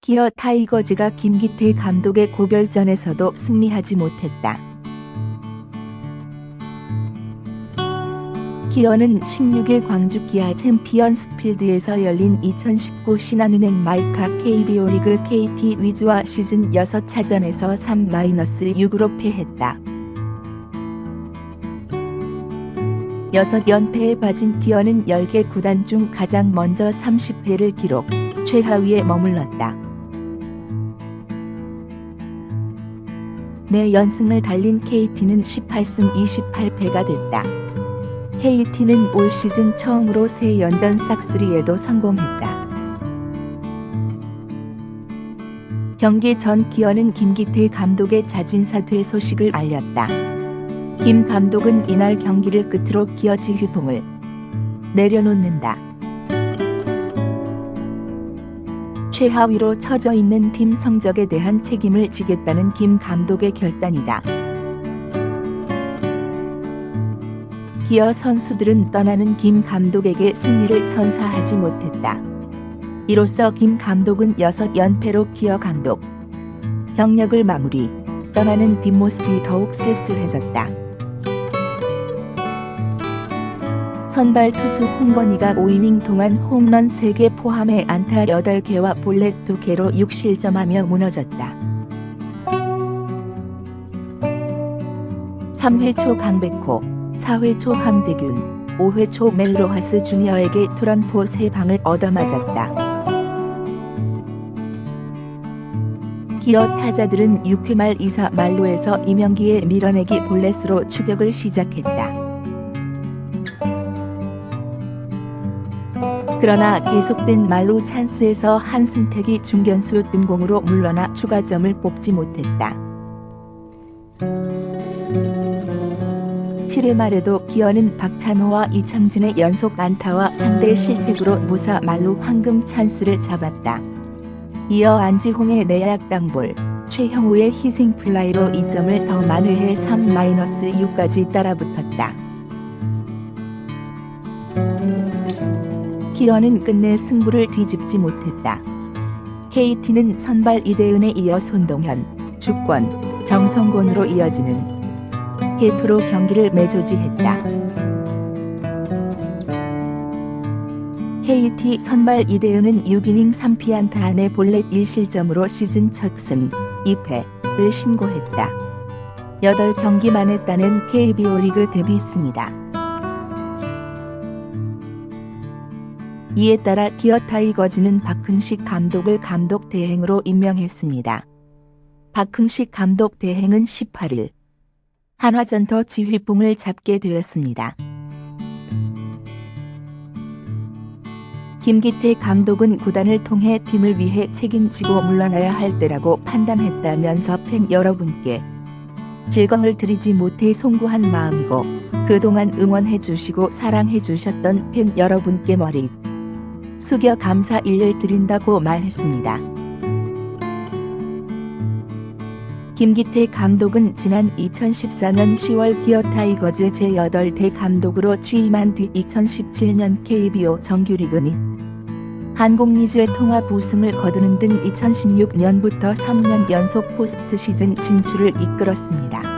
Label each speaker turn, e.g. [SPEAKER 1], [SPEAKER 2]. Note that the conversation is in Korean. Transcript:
[SPEAKER 1] 기어 타이거즈가 김기태 감독의 고별전에서도 승리하지 못했다. 기어는 16일 광주 기아 챔피언스필드에서 열린 2019 신한은행 마이카 KBO 리그 KT 위즈와 시즌 6차전에서 3-6으로 패했다. 6연패에 빠진 기어는 10개 구단 중 가장 먼저 30패를 기록, 최하위에 머물렀다. 4연승을 달린 KT는 18승 28패가 됐다. KT는 올 시즌 처음으로 3연전 싹쓸이에도 성공했다. 경기 전 기어는 김기태 감독의 자진사퇴 소식을 알렸다. 김 감독은 이날 경기를 끝으로 기어 지휘봉을 내려놓는다. 최하위로 처져 있는 팀 성적에 대한 책임을 지겠다는 김 감독의 결단이다. 기어 선수들은 떠나는 김 감독에게 승리를 선사하지 못했다. 이로써 김 감독은 6연패로 기어 감독 경력을 마무리, 떠나는 뒷모습이 더욱 쓸쓸해졌다. 선발 투수 홍건희가 5이닝 동안 홈런 3개 포함해 안타 8개와 볼넷 2개로 6실점하며 무너졌다. 3회 초 강백호, 4회 초 함재균, 5회 초 멜로하스 주니어에게 투런포 3방을 얻어맞았다. 기어 타자들은 6회 말 2사 말루에서 이명기의 밀어내기 볼넷으로 추격을 시작했다. 그러나 계속된 말루 찬스에서 한승택이 중견수 뜬공으로 물러나 추가점을 뽑지 못했다. 7회 말에도 기어는 박찬호와 이창진의 연속 안타와 상대 실책으로 무사 말루 황금 찬스를 잡았다. 이어 안지홍의 내야 땅볼, 최형우의 희생 플라이로 2점을 더 만회해 3-6까지 따라붙었다. 기어는 끝내 승부를 뒤집지 못했다. KT는 선발 이대은에 이어 손동현, 주권, 정성곤으로 이어지는 개투로 경기를 매조지했다. KT 선발 이대은은 6이닝 3피안타 안에 볼넷 1실점으로 시즌 첫 승, 2패를 신고했다. 8경기 만에 따낸 KBO 리그 데뷔 승이다. 이에 따라 기어 타이거즈는 박흥식 감독을 감독 대행으로 임명했습니다. 박흥식 감독 대행은 18일 한화전터 지휘봉을 잡게 되었습니다. 김기태 감독은 구단을 통해 팀을 위해 책임지고 물러나야 할 때라고 판단했다면서 팬 여러분께 즐거움을 드리지 못해 송구한 마음이고 그동안 응원해 주시고 사랑해 주셨던 팬 여러분께 머리 숙여 감사 일을 드린다고 말했습니다. 김기태 감독은 지난 2014년 10월 기어 타이거즈 제8대 감독으로 취임한 뒤 2017년 KBO 정규리그 및 한국리그의 통합 우승을 거두는 등 2016년부터 3년 연속 포스트 시즌 진출을 이끌었습니다.